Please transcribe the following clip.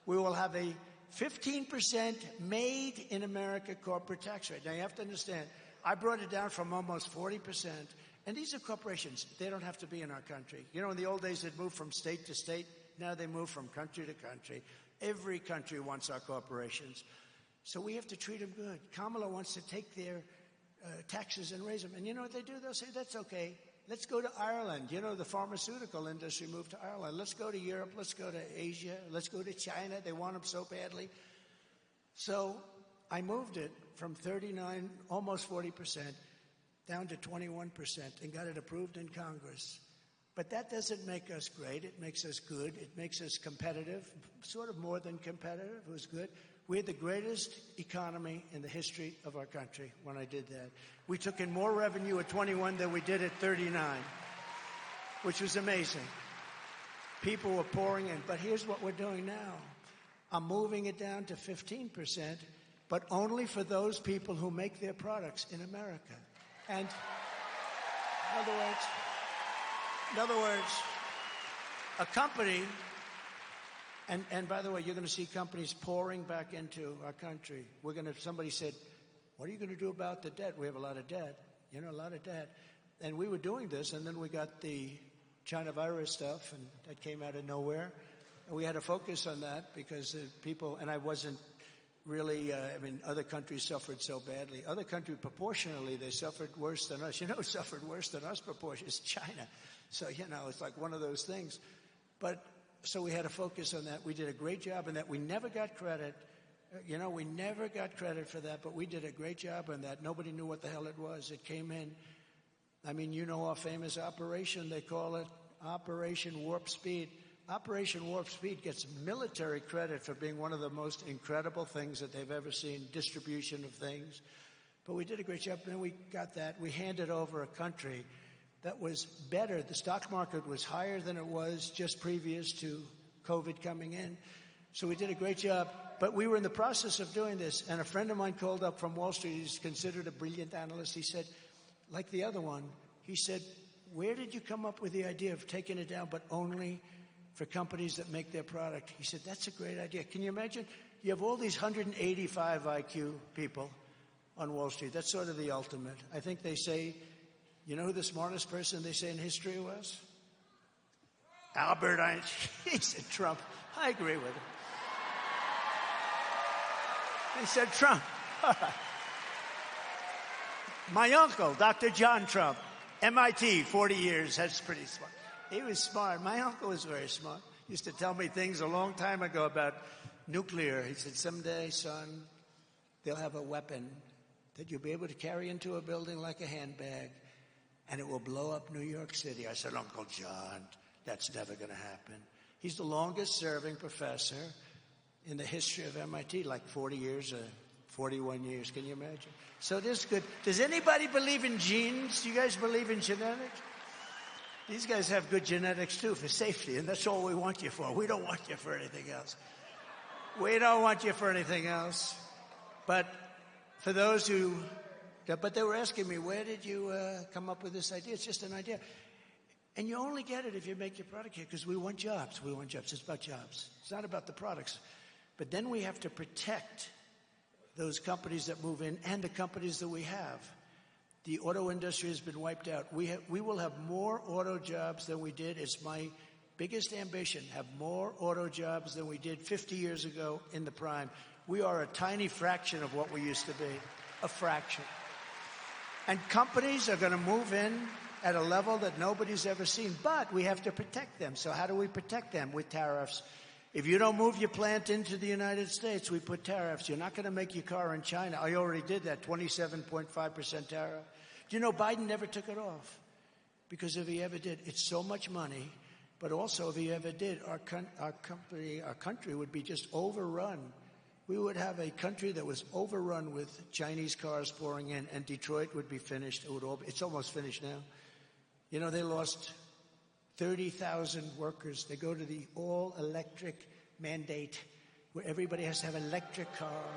we will have a 15% made in America corporate tax rate. Now you have to understand, I brought it down from almost 40%. And these are corporations. They don't have to be in our country. You know, in the old days, they'd move from state to state. Now they move from country to country. Every country wants our corporations. So we have to treat them good. Kamala wants to take their taxes and raise them. And you know what they do? They'll say, that's okay. Let's go to Ireland. You know, the pharmaceutical industry moved to Ireland. Let's go to Europe. Let's go to Asia. Let's go to China. They want them so badly. So I moved it from 39, almost 40%, down to 21% and got it approved in Congress. But that doesn't make us great. It makes us good. It makes us competitive, sort of more than competitive. It was good. We had the greatest economy in the history of our country when I did that. We took in more revenue at 21 than we did at 39, which was amazing. People were pouring in. But here's what we're doing now. I'm moving it down to 15%, but only for those people who make their products in America. And in other words, a company, and by the way, you're going to see companies pouring back into our country. Somebody said, what are you going to do about the debt? We have a lot of debt, a lot of debt. And we were doing this, and then we got the China virus stuff, and that came out of nowhere. And we had to focus on that because people, and I wasn't really, other countries suffered so badly. Other countries, proportionally, they suffered worse than us. Suffered worse than us proportionally. It's China. So, it's like one of those things. But, so we had to focus on that. We did a great job in that. We never got credit. We never got credit for that, but we did a great job on that. Nobody knew what the hell it was. It came in. Our famous operation, they call it Operation Warp Speed. Operation Warp Speed gets military credit for being one of the most incredible things that they've ever seen, distribution of things. But we did a great job, and then we got that. We handed over a country that was better. The stock market was higher than it was just previous to COVID coming in. So we did a great job. But we were in the process of doing this, and a friend of mine called up from Wall Street. He's considered a brilliant analyst. He said, like the other one, he said, where did you come up with the idea of taking it down, but only for companies that make their product? He said, that's a great idea. Can you imagine? You have all these 185 IQ people on Wall Street. That's sort of the ultimate. I think they say, you know who the smartest person they say in history was? Albert Einstein. He said Trump. I agree with him. He said Trump. All right. My uncle, Dr. John Trump, MIT, 40 years. That's pretty smart. He was smart. My uncle was very smart. He used to tell me things a long time ago about nuclear. He said, someday, son, they'll have a weapon that you'll be able to carry into a building like a handbag, and it will blow up New York City. I said, Uncle John, that's never going to happen. He's the longest-serving professor in the history of MIT, like 40 years or 41 years. Can you imagine? So this is good. Does anybody believe in genes? Do you guys believe in genetics? These guys have good genetics, too, for safety, and that's all we want you for. We don't want you for anything else. We don't want you for anything else. But for those who... But they were asking me, where did you come up with this idea? It's just an idea. And you only get it if you make your product here, because we want jobs. We want jobs. It's about jobs. It's not about the products. But then we have to protect those companies that move in and the companies that we have. The auto industry has been wiped out. We will have more auto jobs than we did. It's my biggest ambition, have more auto jobs than we did 50 years ago in the prime. We are a tiny fraction of what we used to be, a fraction. And companies are going to move in at a level that nobody's ever seen, but we have to protect them. So how do we protect them? With tariffs. If you don't move your plant into the United States, we put tariffs. You're not going to make your car in China. I already did that, 27.5% tariff. Do you know Biden never took it off? Because if he ever did, it's so much money. But also, if he ever did, our country would be just overrun. We would have a country that was overrun with Chinese cars pouring in, and Detroit would be finished. It's almost finished now. They lost 30,000 workers. They go to the all-electric mandate where everybody has to have an electric car.